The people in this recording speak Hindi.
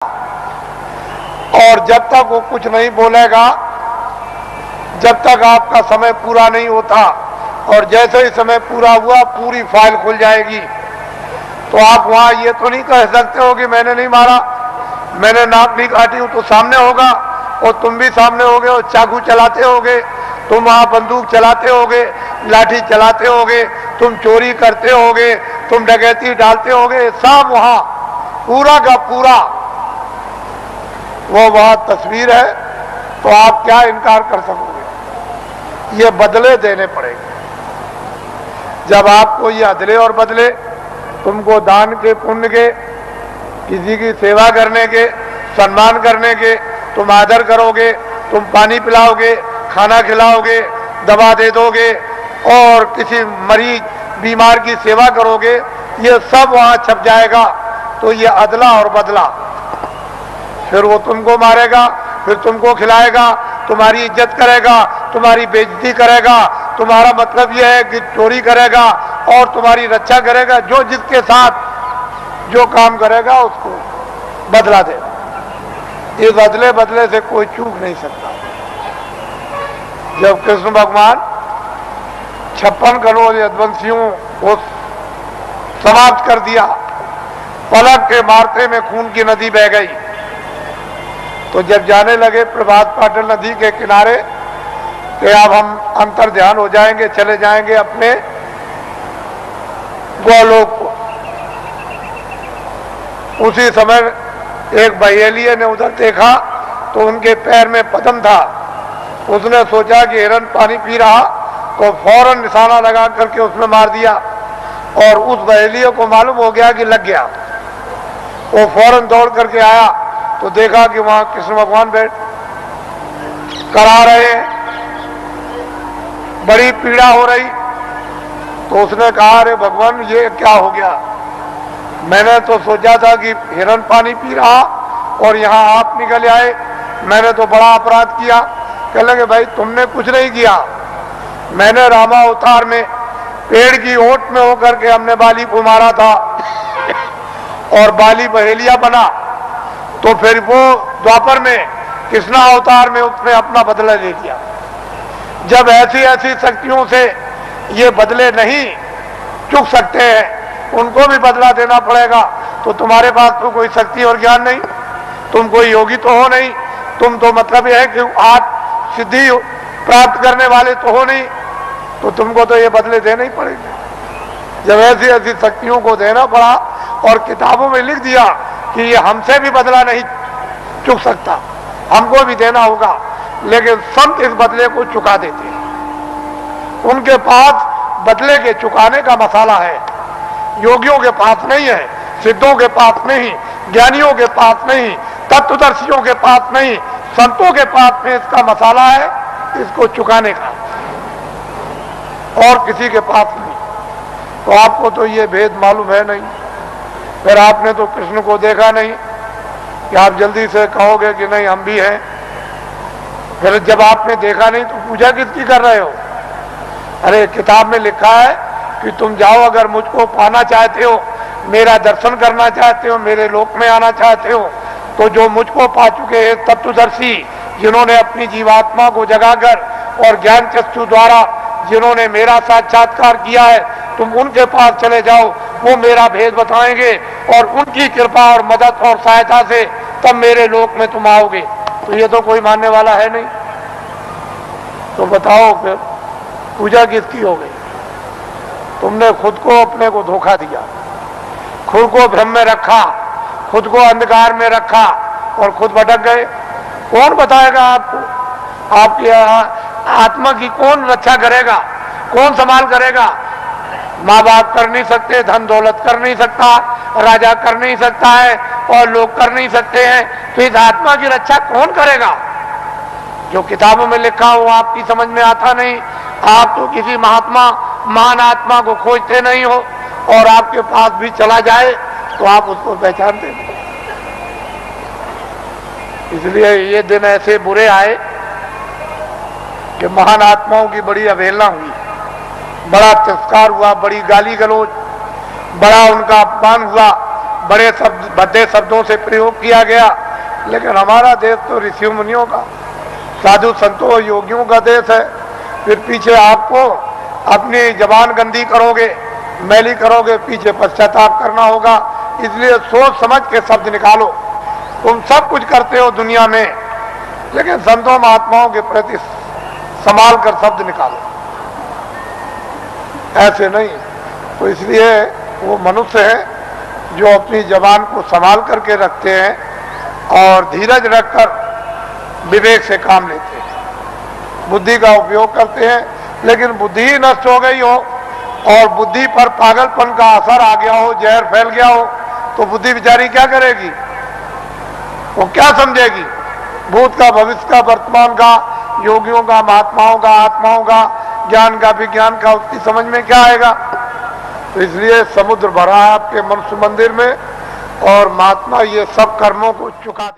और जब तक वो कुछ नहीं बोलेगा, जब तक आपका समय पूरा नहीं होता, और जैसे ही समय पूरा हुआ पूरी फाइल खुल जाएगी। तो आप वहां ये तो नहीं कह सकते हो कि मैंने नहीं मारा, मैंने नाक नहीं काटी हूं, तो सामने होगा और तुम भी सामने होगे और चाकू चलाते होगे, तुम वहां बंदूक चलाते होगे, लाठी चलाते होगे, तुम चोरी करते होगे, तुम डकैती डालते होगे, सब वहां पूरा का पूरा वो वहां तस्वीर है। तो आप क्या इनकार कर सकोगे? ये बदले देने पड़ेंगे। जब आपको ये अदले और बदले, तुमको दान के, पुण्य के, किसी की सेवा करने के, सम्मान करने के, तुम आदर करोगे, तुम पानी पिलाओगे, खाना खिलाओगे, दवा दे दोगे और किसी मरीज बीमार की सेवा करोगे, ये सब वहां छप जाएगा। तो ये अदला और बदला। फिर वो तुमको मारेगा, फिर तुमको खिलाएगा, तुम्हारी इज्जत करेगा, तुम्हारी बेइज्जती करेगा, तुम्हारा मतलब यह है कि चोरी करेगा और तुम्हारी रक्षा करेगा। जो जिसके साथ जो काम करेगा उसको बदला देगा। इस अदले बदले से कोई चूक नहीं सकता। जब कृष्ण भगवान 56 करोड़ यदुवंशियों को समाप्त कर दिया, पलक के मारते में खून की नदी बह गई, तो जब जाने लगे प्रभात पाटल नदी के किनारे कि अब हम अंतर ध्यान हो जाएंगे, चले जाएंगे अपने गोलोक को, उसी समय एक बहेलिये ने उधर देखा तो उनके पैर में पद्म था। उसने सोचा कि हिरन पानी पी रहा, तो फौरन निशाना लगा करके उसमें मार दिया और उस बहेलिये को मालूम हो गया कि लग गया। वो फौरन दौड़ करके आया तो देखा कि वहां कृष्ण भगवान बैठ करा रहे हैं, बड़ी पीड़ा हो रही। तो उसने कहा, अरे भगवान ये क्या हो गया? मैंने तो सोचा था कि हिरन पानी पी रहा और यहाँ आप निकल आए, मैंने तो बड़ा अपराध किया। कह लगे, भाई तुमने कुछ नहीं किया, मैंने रामा अवतार में पेड़ की ओट में होकर के हमने बाली को मारा था और बाली बहेलिया बना। तो फिर वो द्वापर में कृष्णा अवतार में उसने अपना बदला ले लिया। जब ऐसी ऐसी शक्तियों से ये बदले नहीं चुक सकते हैं, उनको भी बदला देना पड़ेगा। तो तुम्हारे पास तो कोई शक्ति और ज्ञान नहीं, तुम कोई योगी तो हो नहीं, तुम तो मतलब यह है कि आप सिद्धि प्राप्त करने वाले तो हो नहीं, तो तुमको तो ये बदले देने ही पड़ेंगे। जब ऐसी ऐसी शक्तियों को देना पड़ा और किताबों में लिख दिया कि ये हमसे भी बदला नहीं चुक सकता, हमको भी देना होगा, लेकिन संत इस बदले को चुका देते हैं। उनके पास बदले के चुकाने का मसाला है, योगियों के पास नहीं है, सिद्धों के पास नहीं, ज्ञानियों के पास नहीं, तत्वदर्शियों के पास नहीं, संतों के पास में इसका मसाला है, इसको चुकाने का, और किसी के पास नहीं। तो आपको तो ये भेद मालूम है नहीं, फिर आपने तो कृष्ण को देखा नहीं कि आप जल्दी से कहोगे कि नहीं हम भी हैं। फिर जब आपने देखा नहीं तो पूजा किसकी कर रहे हो? अरे किताब में लिखा है कि तुम जाओ, अगर मुझको पाना चाहते हो, मेरा दर्शन करना चाहते हो, मेरे लोक में आना चाहते हो, तो जो मुझको पा चुके हैं तत्वदर्शी, जिन्होंने अपनी जीवात्मा को जगाकर और ज्ञान चक्षु द्वारा जिन्होंने मेरा साक्षात्कार किया है, तुम उनके पास चले जाओ, वो मेरा भेद बताएंगे और उनकी कृपा और मदद और सहायता से तब मेरे लोक में तुम आओगे। तो ये तो कोई मानने वाला है नहीं। तो बताओ फिर पूजा किसकी हो गई? तुमने खुद को अपने को धोखा दिया, खुद को भ्रम में रखा, खुद को अंधकार में रखा और खुद भटक गए। कौन बताएगा आपको? आपकी आत्मा की कौन रक्षा करेगा, कौन संभाल करेगा? माँ बाप कर नहीं सकते, धन दौलत कर नहीं सकता, राजा कर नहीं सकता है और लोग कर नहीं सकते हैं, तो इस आत्मा की रक्षा कौन करेगा? जो किताबों में लिखा हो आपकी समझ में आता नहीं। आप तो किसी महात्मा महान आत्मा को खोजते नहीं हो, और आपके पास भी चला जाए तो आप उसको पहचानते नहीं। इसलिए ये दिन ऐसे बुरे आए कि महान आत्माओं की बड़ी अवहेलना हुई, बड़ा तिरस्कार हुआ, बड़ी गाली गलौज, बड़ा उनका अपमान हुआ, बड़े शब्द भद्दे शब्दों से प्रयोग किया गया, लेकिन हमारा देश तो ऋषि मुनियों का, साधु संतों योगियों का देश है। फिर पीछे आपको अपनी जबान गंदी करोगे, मैली करोगे, पीछे पश्चाताप करना होगा। इसलिए सोच समझ के शब्द निकालो। तुम सब कुछ करते हो दुनिया में, लेकिन संतों महात्माओं के प्रति संभाल कर शब्द निकालो, ऐसे नहीं। तो इसलिए वो मनुष्य है जो अपनी जबान को संभाल करके रखते हैं और धीरज रखकर विवेक से काम लेते हैं, बुद्धि का उपयोग करते हैं। लेकिन बुद्धि ही नष्ट हो गई हो और बुद्धि पर पागलपन का असर आ गया हो, जहर फैल गया हो, तो बुद्धि बेचारी क्या करेगी? वो क्या समझेगी? भूत का, भविष्य का, वर्तमान का, योगियों का, महात्माओं का, आत्माओं का, ज्ञान का, विज्ञान का, उसकी समझ में क्या आएगा? तो इसलिए समुद्र भरा है आपके मनुष्य मंदिर में और महात्मा ये सब कर्मों को चुका